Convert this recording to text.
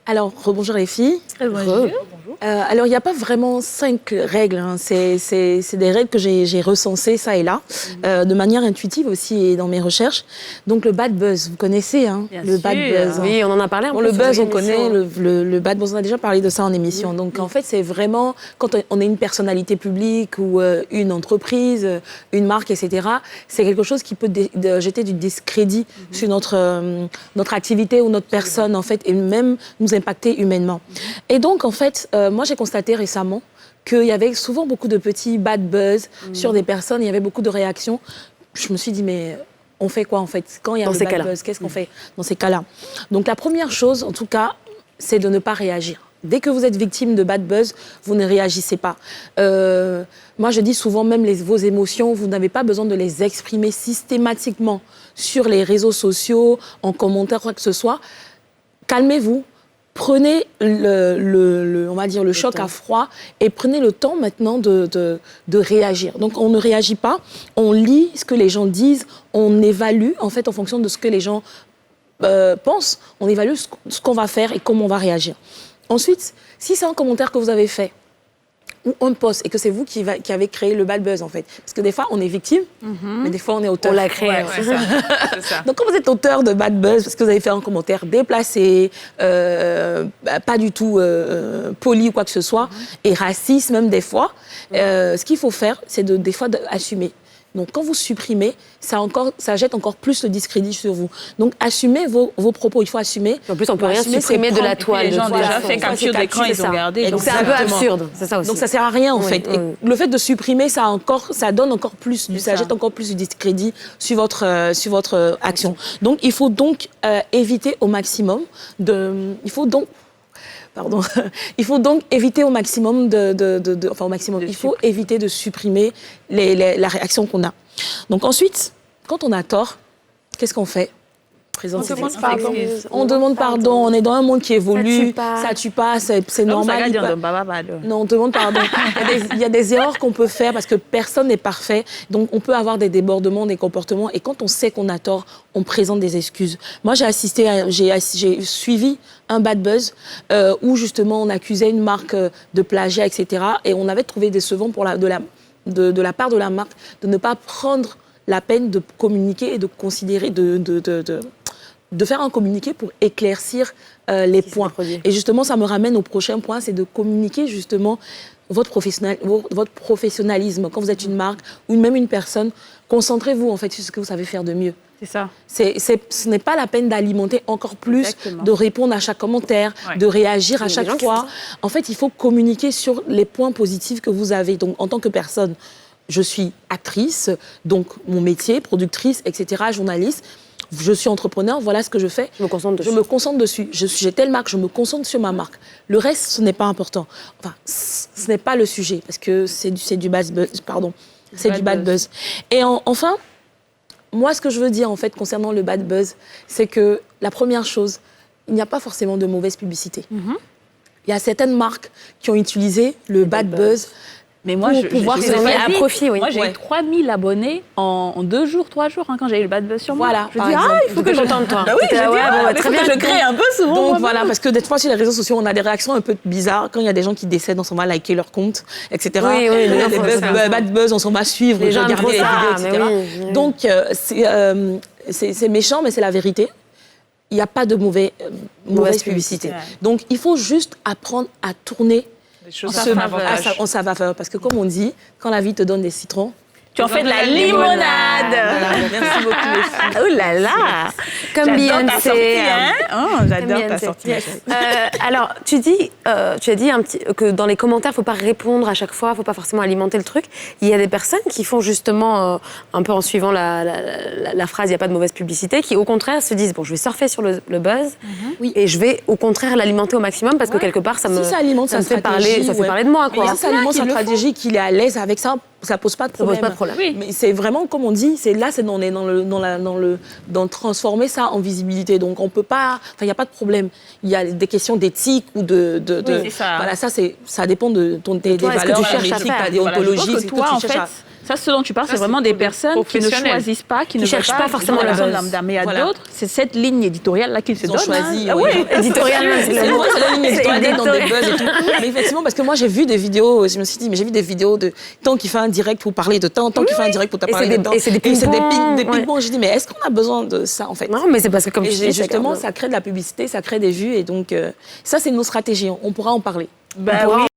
Alors, rebonjour les filles. Bonjour. Alors, il n'y a pas vraiment 5 règles. Hein. C'est des règles que j'ai recensées, ça et là, de manière intuitive aussi et dans mes recherches. Donc, le bad buzz, vous connaissez, hein, le bad buzz. Oui, on en a parlé un peu. Le buzz, on connaît. Le bad buzz, on a déjà parlé de ça en émission. Donc, en fait, c'est vraiment, quand on est une personnalité publique ou une entreprise, une marque, etc., c'est quelque chose qui peut jeter du discrédit sur notre activité ou notre personne, en fait, et même nous impacter humainement. Et donc, en fait, moi, j'ai constaté récemment qu'il y avait souvent beaucoup de petits bad buzz sur des personnes, il y avait beaucoup de réactions. Je me suis dit, mais on fait quoi, en fait? Quand il y a le bad buzz, qu'est-ce qu'on fait dans ces cas-là? Donc, la première chose, en tout cas, c'est de ne pas réagir. Dès que vous êtes victime de bad buzz, vous ne réagissez pas. Moi, je dis souvent, même vos émotions, vous n'avez pas besoin de les exprimer systématiquement sur les réseaux sociaux, en commentaire, quoi que ce soit. Calmez-vous. Prenez on va dire le choc à froid et prenez le temps maintenant de réagir. Donc, on ne réagit pas, on lit ce que les gens disent, on évalue en fait en fonction de ce que les gens pensent, on évalue ce qu'on va faire et comment on va réagir. Ensuite, si c'est un commentaire que vous avez fait ou un post et que c'est vous qui avez créé le bad buzz en fait. Parce que des fois, on est victime, mais des fois, on est auteur. On l'a créé. C'est ça. Donc, quand vous êtes auteur de bad buzz, parce que vous avez fait un commentaire déplacé, pas du tout poli ou quoi que ce soit, et raciste même des fois, ce qu'il faut faire, c'est des fois d'assumer. Donc, quand vous supprimez, ça jette encore plus le discrédit sur vous. Donc, assumez vos propos. Il faut assumer. En plus, on peut rien supprimer de la toile. Les gens ont déjà fait capture d'écran, ils ont regardé. Donc, c'est un peu absurde. C'est ça aussi. Donc, ça sert à rien, en fait. Et le fait de supprimer, ça donne encore plus, ça jette encore plus du discrédit sur votre action. Donc, il faut donc éviter au maximum il faut donc éviter au maximum il faut éviter de supprimer la réaction qu'on a. Donc ensuite, quand on a tort, qu'est-ce qu'on fait? On demande pardon. On est dans un monde qui évolue. Ça tue pas, c'est normal. Non, on demande pardon. Il y a des erreurs qu'on peut faire parce que personne n'est parfait. Donc, on peut avoir des débordements, des comportements. Et quand on sait qu'on a tort, on présente des excuses. Moi, j'ai suivi un bad buzz où, justement, on accusait une marque de plagiat, etc. Et on avait trouvé décevant de la part de la marque de ne pas prendre la peine de communiquer et de considérer, de faire un communiqué pour éclaircir les points. Et justement, ça me ramène au prochain point, c'est de communiquer justement votre professionnalisme. Quand vous êtes une marque ou même une personne, concentrez-vous en fait sur ce que vous savez faire de mieux. C'est ça. Ce n'est pas la peine d'alimenter encore plus, de répondre à chaque commentaire, de réagir à chaque fois. En fait, il faut communiquer sur les points positifs que vous avez. Donc, en tant que personne, je suis actrice, donc mon métier, productrice, etc., journaliste. Je suis entrepreneur, voilà ce que je fais. Je me concentre dessus. J'ai telle marque, je me concentre sur ma marque. Le reste, ce n'est pas important. Enfin, ce n'est pas le sujet, parce que c'est du bad buzz, pardon. C'est du bad buzz. Et enfin, moi, ce que je veux dire, en fait, concernant le bad buzz, c'est que la première chose, il n'y a pas forcément de mauvaise publicité. Il y a certaines marques qui ont utilisé le bad buzz. Mais moi, pouvoir se mettre à profit, oui. Moi, j'ai eu 3000 abonnés en 2 jours, 3 jours, quand j'ai eu le bad buzz sur moi. Voilà. Je dis, il faut que je tente toi. Bah oui, très bien. Je crée un peu souvent. Donc voilà, parce que des fois sur les réseaux sociaux, on a des réactions un peu bizarres. Quand il y a des gens qui décèdent, on s'en va liker leur compte, etc. Oui, des bad buzz, on s'en va suivre, regarder les vidéos, etc. Donc c'est méchant, mais c'est la vérité. Il n'y a pas de mauvaise publicité. Donc il faut juste apprendre à tourner en sa faveur. Parce que comme on dit, quand la vie te donne des citrons, tu en fais de la limonade. Merci beaucoup, les filles. Oh là là. Comme Beyoncé. J'adore ta sortie. Alors, tu as dit que dans les commentaires, il ne faut pas répondre à chaque fois, il ne faut pas forcément alimenter le truc. Il y a des personnes qui font justement, un peu en suivant la phrase « il n'y a pas de mauvaise publicité », qui au contraire se disent « bon, je vais surfer sur le buzz et je vais au contraire l'alimenter au maximum parce que quelque part, ça me fait parler de moi. » Si ça alimente sa stratégie, qu'il est à l'aise avec ça, ça pose pas de problème. Oui. Mais c'est vraiment, comme on dit, on est dans transformer ça en visibilité. Donc on peut pas, il n'y a pas de problème. Il y a des questions d'éthique ou c'est ça. Voilà, ça dépend de des valeurs, que tu cherches à faire. ta déontologie. Je vois que toi, en fait, Ça, ce dont tu parles, c'est vraiment des personnes qui ne choisissent pas, qui ne cherchent veulent pas forcément la le personne buzz. lambda. Mais il y a Voilà. d'autres, c'est cette ligne éditoriale-là qu'ils se Ils ont donnent. choisi, hein. oui. Éditorialement, C'est la ligne éditoriale d'être dans des buzz et tout. Mais effectivement, parce que moi, j'ai vu des vidéos, je me suis dit, mais j'ai vu des vidéos de tant qu'il fait un direct pour parler de temps, tant qu'il fait un direct pour te Et parler c'est de des- temps. et c'est des ping-pong, des ouais. ping-pong. J'ai dit, mais est-ce qu'on a besoin de ça, en fait? Non, mais c'est parce que comme Et tu dis, justement, ça crée de la publicité, ça crée des vues. Et donc, ça, c'est nos stratégies. On pourra en parler. Ben On pourra oui.